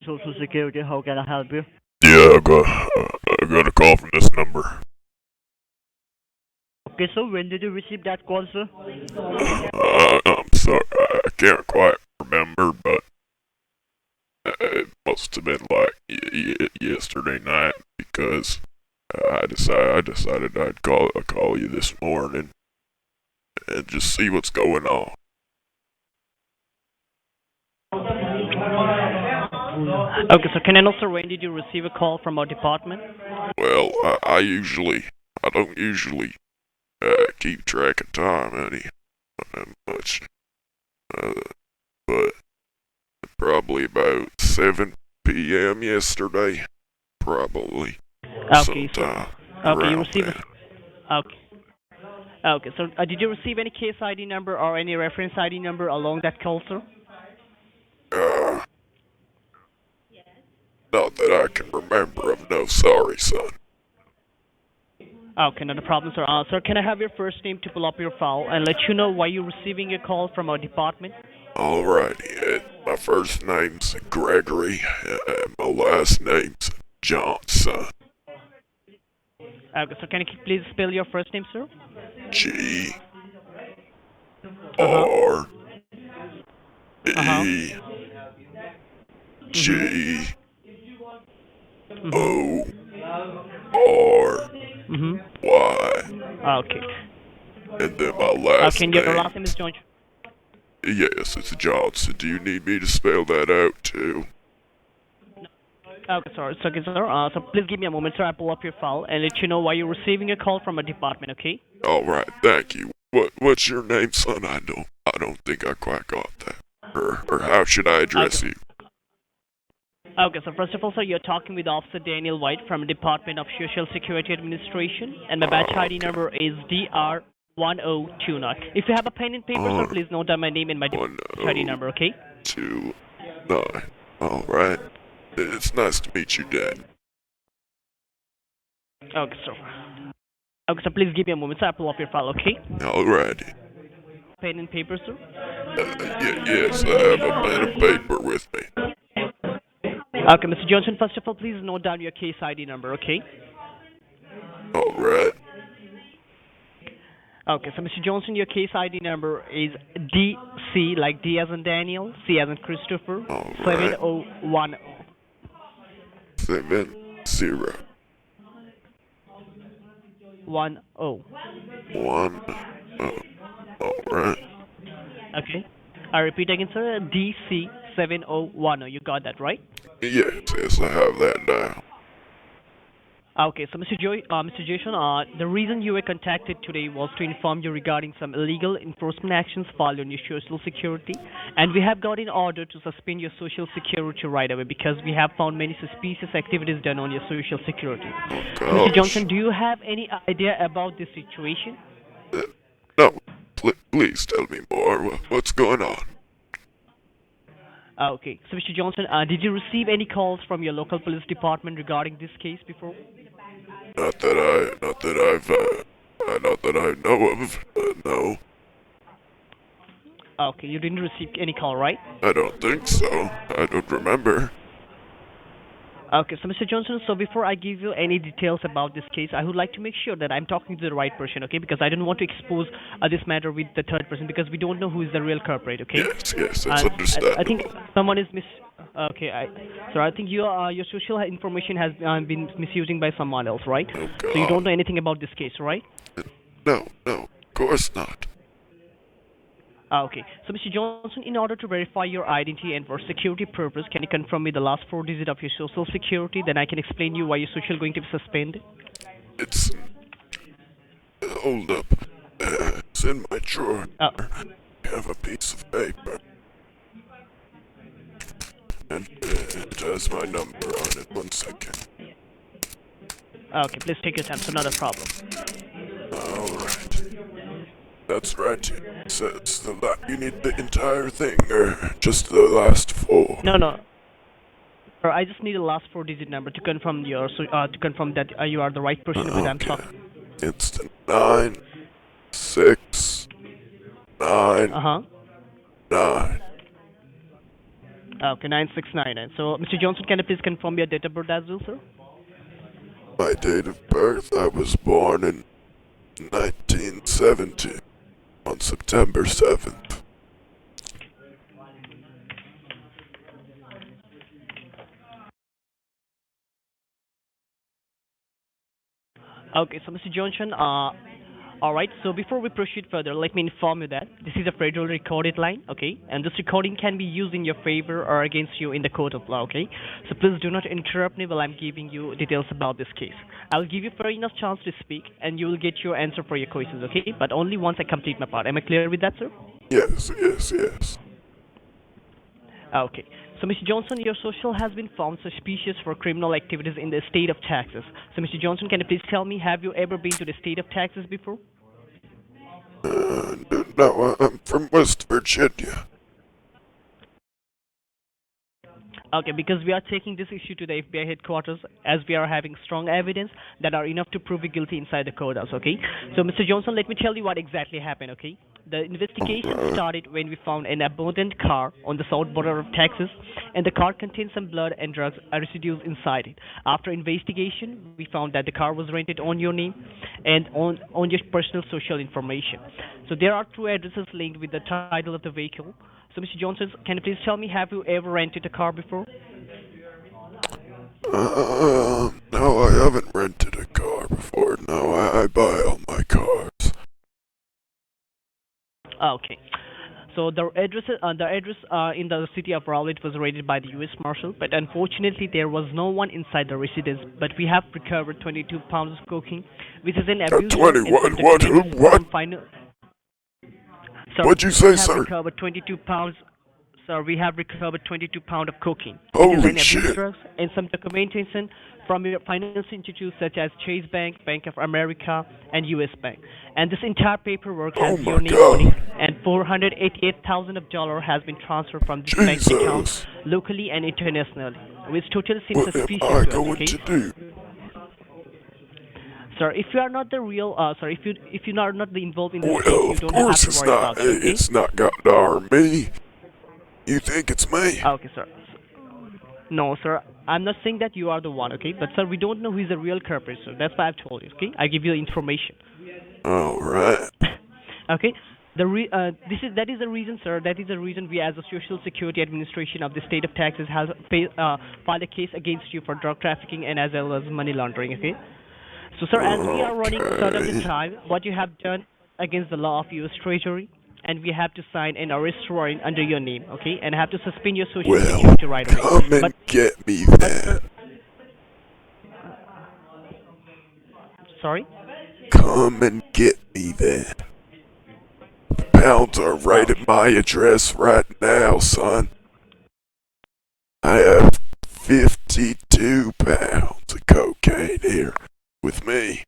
Social Security, how can I help you? Yeah, I got a call from this number. Okay, so when did you receive that call, sir? I'm sorry, I can't quite remember, but it must have been like yesterday night because I decided I'd call you this morning and just see what's going on. Okay, so can I know, sir, when did you receive a call from our department? Well, I don't usually keep track of time any much, uh, but probably about 7 p.m. yesterday, probably Okay, so sometime okay, you around received then. okay. Okay, so did you receive any case ID number or any reference ID number along that call, sir? Uh, Not that I can remember. I'm no sorry, son. Okay, not a problem, sir. Sir, can I have your first name to pull up your file and let you know why you're receiving a call from our department? Alrighty, my first name's Gregory, and my last name's Johnson. Okay, so can you please spell your first name, sir? G Uh huh. R Uh huh. E Mhm. G Mhm. O R Mhm. Y, Okay. and then my last Okay, and your name. last name is John. Yes, it's Johnson. Do you need me to spell that out too? Okay, sorry. So, okay, sir. So please give me a moment, sir. I pull up your file and let you know why you're receiving a call from a department. Okay. All right, thank you. What's your name, son? I don't think I quite got that. Or how should I Okay. address you? Okay, so first of all, sir, you're talking with Officer Daniel White from Department of Social Security Administration, and my batch ID Okay. number is DR1029. If you have a pen and paper, sir, All right. please note down my name and my batch ID number, okay? 102 9. All right. It's nice to meet you, Dad. Okay, sir. Okay, so please give me a moment, sir. I pull up your file, okay? All righty. Pen and paper, sir. Yes, I have a pen and paper with me. Okay, Mr. Johnson, first of all, please note down your case ID number, okay? All right. Okay, so Mr. Johnson, your case ID number is DC, like D as in Daniel, C as in Christopher, All right. 7010. 70 10. 1. All right. Okay. I repeat again, sir. DC7010. You got that, right? Yes, I have that down. Okay, so Mr. Jason, the reason you were contacted today was to inform you regarding some illegal enforcement actions filed on your Social Security, and we have got in order to suspend your Social Security right away because we have found many suspicious activities done on your Social Security. Oh So, Mr. gosh. Johnson, do you have any idea about this situation? Uh, No, please tell me more. What's going on? Okay, so Mr. Johnson, did you receive any calls from your local police department regarding this case before? Not that I know of. No, Okay, you didn't receive any call, right? I don't think so. I don't remember. Okay, so Mr. Johnson, so before I give you any details about this case, I would like to make sure that I'm talking to the right person, okay? Because I don't want to expose this matter with the third person because we don't know who is the real culprit, okay? Yes, it's And I think understandable. someone is Okay, so I think your social information has been misusing by someone else, right? Oh So you don't God. know anything about this case, right? No, of course not. Okay. So, Mr. Johnson, in order to verify your identity and for security purpose, can you confirm me the last four digits of your social security? Then I can explain you why your social going to be suspended. It's hold up. It's in my drawer. Uh, I have a piece of paper, and it has my number on it. 1 second. okay, please take your time. So, not a problem. All right. That's right. Says you need the entire thing, or just the last four. No, no. Sir, I just need the last four digit number to confirm to confirm that you are the right person with I'm Okay. talking. It's the 9 6 nine Uh-huh. nine. Okay, 9699. So, Mr. Johnson, can you please confirm your date of birth as well, sir? My date of birth, I was born in 1970 on September 7th. Okay, so Mr. Johnson, all right. So before we proceed further, let me inform you that this is a federal recorded line, okay? And this recording can be used in your favor or against you in the court of law, okay? So please do not interrupt me while I'm giving you details about this case. I'll give you fair enough chance to speak, and you will get your answer for your questions, okay? But only once I complete my part. Am I clear with that, sir? Yes. Okay. So, Mr. Johnson, your social has been found suspicious for criminal activities in the state of Texas. So, Mr. Johnson, can you please tell me, have you ever been to the state of Texas before? No, I'm from West Virginia. Okay, because we are taking this issue to the FBI headquarters as we are having strong evidence that are enough to prove you guilty inside the courthouse, okay? So, Mr. Johnson, let me tell you what exactly happened, okay? The investigation started when we found an abandoned car on the south border of Texas, and the car contained some blood and drugs residues inside it. After investigation, we found that the car was rented on your name and on your personal social information. So, there are two addresses linked with the title of the vehicle. So, Mr. Johnson, can you please tell me, have you ever rented a car before? No, I haven't rented a car before. No, I buy all my cars. Okay. So the address in the city of Raleigh was raided by the U.S. Marshal, but unfortunately there was no one inside the residence. But we have recovered 22 pounds of cocaine, which is an abuse drug, 20, and some what, documents what? from final. Sir, What'd you we say, have sir? recovered 22 pounds. Sir, we have recovered 22 pounds of cocaine, which is Holy an abuse shit. drugs, and some documentation from your financial institutes such as Chase Bank, Bank of America, and U.S. Bank. And this entire paperwork has Oh your my name on it, god. and $488,000 of dollar has been transferred from this bank account Jesus. locally and internationally, which totally seems What am suspicious I to us. going Okay, to do? sir, if you are not the real, sir, if you are not the involved in this case, Well, you of don't have course to it's worry not. about it. Okay. It's not got to harm me. You think it's me? Okay, sir. No, sir. I'm not saying that you are the one, okay? But sir, we don't know who is the real culprit, so that's why I've told you, okay? I give you the information. Alright. Okay. That is the reason, sir. That is the reason we, as the Social Security Administration of the state of Texas, has filed a case against you for drug trafficking and as well as money laundering. Okay. So, sir, as we are running short of the Okay. time, what you have done against the law of U.S. Treasury, and we have to sign an arrest warrant under your name, okay, and have to suspend your Social Well, Security right away. come and But, get me but, then. sir, sorry. Come and get me then. Pounds are right Okay. at my address right now, son. I have 52 pounds of cocaine here with me.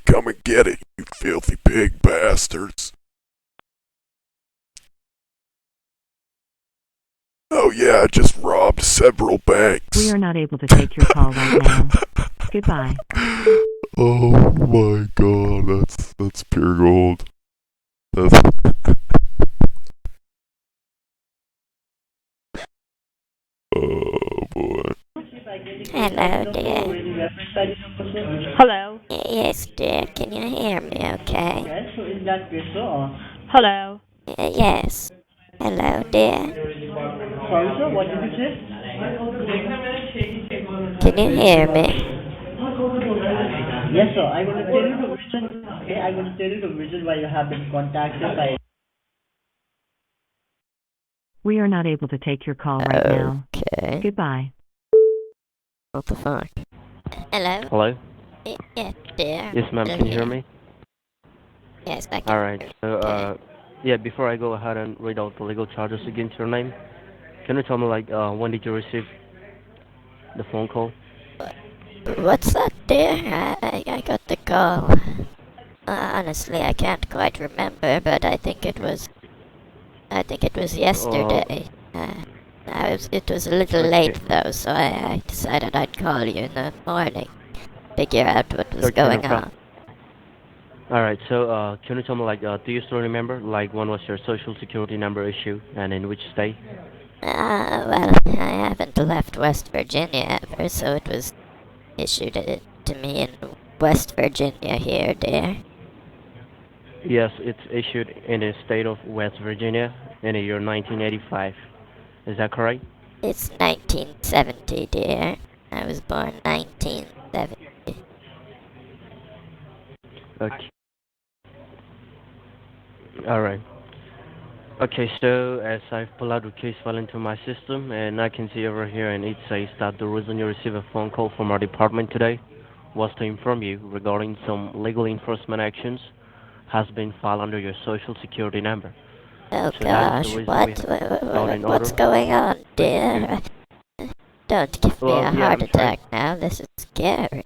Come and get it, you filthy pig bastards. Oh yeah, I just robbed several banks. We are not able to take your call right now. Goodbye. Oh my god, that's pure gold. That's oh boy. Hello, dear. Hello. Yes, dear. Can you hear me okay? Hello. Yes. Hello, dear. Sorry, sir. What did you say? Can you hear me? Yes, sir. I'm going to tell you the reason. Okay, I'm going to tell you the reason why you have been contacted by. We are not able to take your call right now. Okay. Goodbye. What the fuck? Hello? Hello? Yes, dear. Yes, ma'am. Can you hear me? Yes, I can. All right. So, yeah, before I go ahead and read out the legal charges against your name, can you tell me, like, when did you receive the phone call? What's that, dear? I got the call. Honestly, I can't quite remember, but I think it was yesterday. It was a little Okay. late though, so I decided I'd call you in the morning, figure out what was Okay, no going problem. on. Alright, so can you tell me do you still remember when was your social security number issued and in which state? Well, I haven't left West Virginia ever, so it was issued to me in West Virginia here, dear. Yes, it's issued in the state of West Virginia in the year 1985. Is that correct? It's 1970, dear. I was born 1970. Okay. Alright. Okay, so as I've pulled out the case file into my system, and I can see over here, and it says that the reason you received a phone call from our department today was to inform you regarding some legal enforcement actions has been filed under your social security number. Oh So that is the gosh, reason we have got an what's order going on, with you. dear? Don't give me Well, a yeah, heart attack now. This is scary.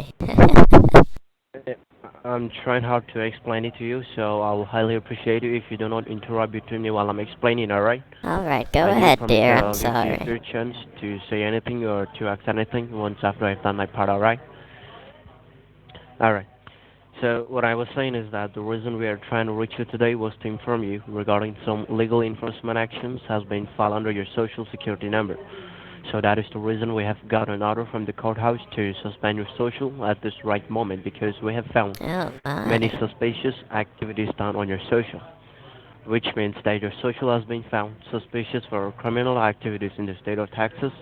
I'm trying hard to explain it to you, so I'll highly appreciate it if you do not interrupt between me while I'm explaining, alright? All right, go I do ahead, promise dear. that I'm I'll give you a sorry. fair chance to say anything or to ask anything once after I've done my part, alright? Alright. So what I was saying is that the reason we are trying to reach you today was to inform you regarding some legal enforcement actions has been filed under your social security number. So that is the reason we have got an order from the courthouse to suspend your social at this right moment because we have found Oh many my. suspicious activities done on your social, which means that your social has been found suspicious for criminal activities in the state of Texas,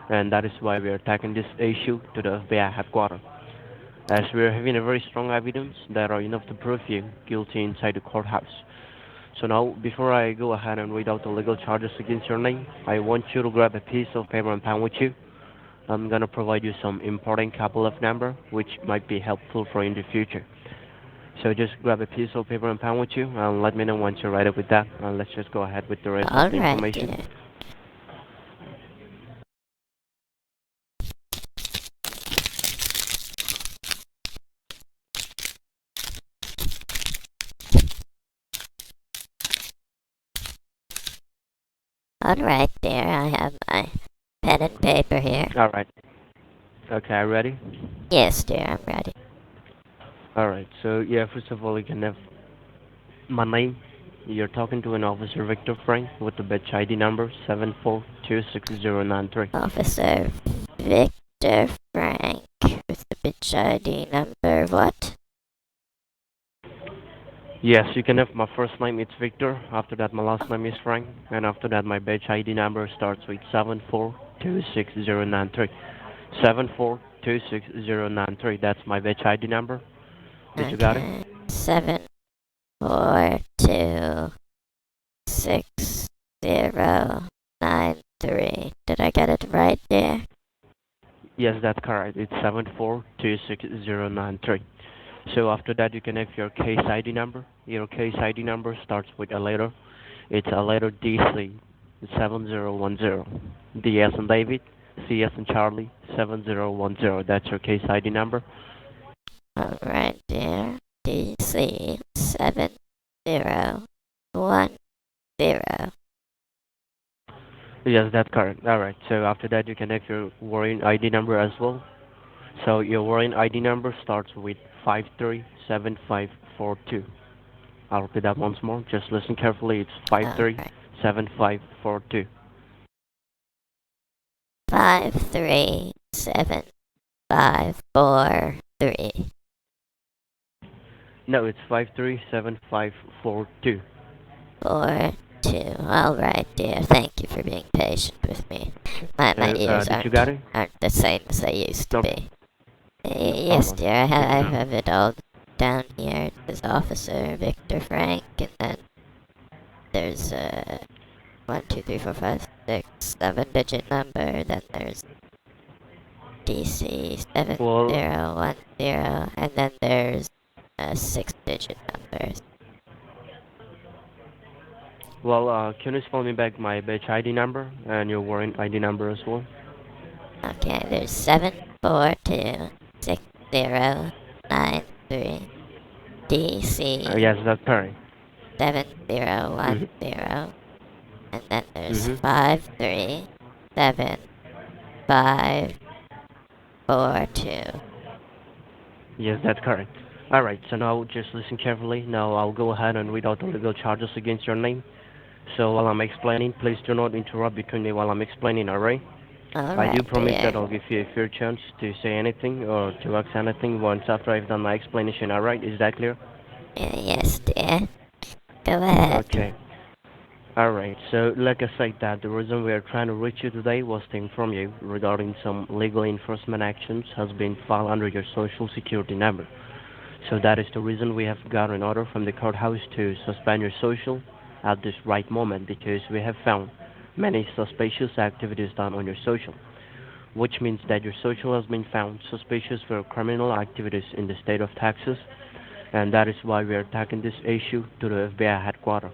and that is why we are taking this issue to the FBI headquarters. As we are having a very strong evidence that are enough to prove you guilty inside the courthouse. So now, before I go ahead and read out the legal charges against your name, I want you to grab a piece of paper and pen with you. I'm gonna provide you some important couple of number which might be helpful for you in the future. So just grab a piece of paper and pen with you and let me know once you're ready with that. And let's just go ahead with the rest of All the right, information. dear. All right, dear. I have my pen and paper here. Alright. Okay, are you ready? Yes, dear. I'm ready. Alright, so yeah, first of all, you can have my name. You're talking to an officer, Victor Frank, with the badge ID number 74266093. Officer Victor Frank with the bitch ID number what? Yes, you can have my first name, it's Victor. After that, my last name is Frank. And after that, my badge ID number starts with 74266093. 74266093. That's my badge ID number. Did you got it? Okay. 7426093. Did I get it right, dear? Yes, that's correct. It's 74266093. So after that, you can have your case ID number. Your case ID number starts with a letter. It's a letter DC 7010. D as in David, C as in Charlie, 7010. That's your case ID number. Alright, dear. DC 7010. Yes, that's correct. Alright, so after that, you can have your warrant ID number as well. So your warrant ID number starts with 537542. I'll repeat that once more. Just listen carefully. It's Alright. 537542. 537543. No, it's 537542. 42. Alright, dear. Thank you for being patient with me. My ears Did you got it? aren't the same as they used to No. be. No Yes, problem. dear. I Take it have it all down here. It says Officer Victor Frank, and then there's 1, 2, 3, 4, 5, 6, 7-digit number. Then there's DC Well, 7010, and then there's 6-digit numbers. can you spell me back my badge ID number and your warrant ID number as well? Okay, there's 7426093 DC Yes, that's correct. 7010, Mm-hmm. and then there's Mm-hmm. 537542. Yes, that's correct. Alright, so now just listen carefully. Now I'll go ahead and read out the legal charges against your name. So while I'm explaining, please do not interrupt between me while I'm explaining, alright? I do Alright, promise that dear. I'll give you a fair chance to say anything or to ask anything once after I've done my explanation, alright? Is that clear? Yes, dear. Go ahead. Okay. Alright, so like I said that the reason we are trying to reach you today was to inform you regarding some legal enforcement actions has been filed under your social security number. So that is the reason we have got an order from the courthouse to suspend your social at this right moment because we have found many suspicious activities done on your social, which means that your social has been found suspicious for criminal activities in the state of Texas, and that is why we are taking this issue to the FBI headquarters.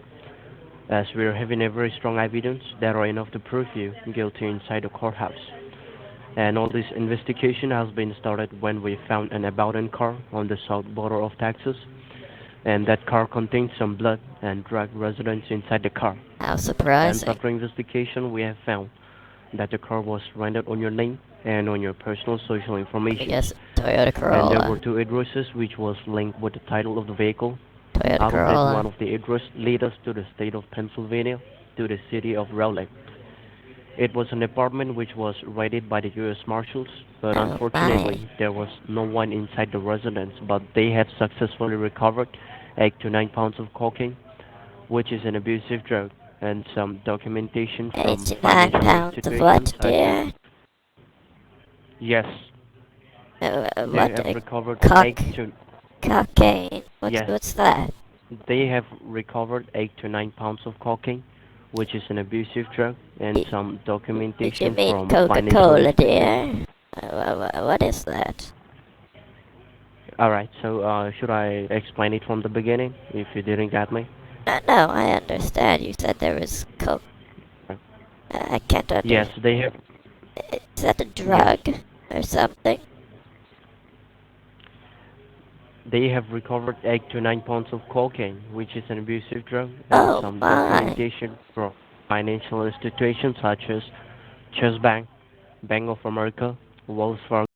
As we are having a very strong evidence that are enough to prove you guilty inside the courthouse. And all this investigation has been started when we found an abandoned car on the south border of Texas, and that car contained some blood and drug residue inside the car. How And surprising. after investigation, we have found that the car was rented on your name and on your personal social I information. guess Toyota And there were Corolla. two addresses which was linked with the title of the vehicle. Toyota Out of that, one Corolla. of the addresses led us to the state of Pennsylvania, to the city of Rowley. It was an apartment which was raided by the U.S. Marshals, but Oh unfortunately my. there was no one inside the residence. But they have successfully recovered 8 to 9 pounds of cocaine, which is an abusive drug, and some documentation from 89 financial pounds of institutions what, such as dear? yes, they What? have recovered Cock. 8 to Cocaine. yes, What's that? they have recovered 8 to 9 pounds of cocaine, which is an abusive drug, and Y- some Did you documentation mean from financial Coca-Cola, institutions. dear? What is that? Alright, so should I explain it from the beginning if you didn't get me? No, I understand. You said there was coke. I can't Yes, understand. they have. Is that a Yes, drug or something? they have recovered 8 to 9 pounds of cocaine, which is an abusive drug, and Oh some my. documentation from financial institutions such as Chase Bank, Bank of America, Wells Fargo.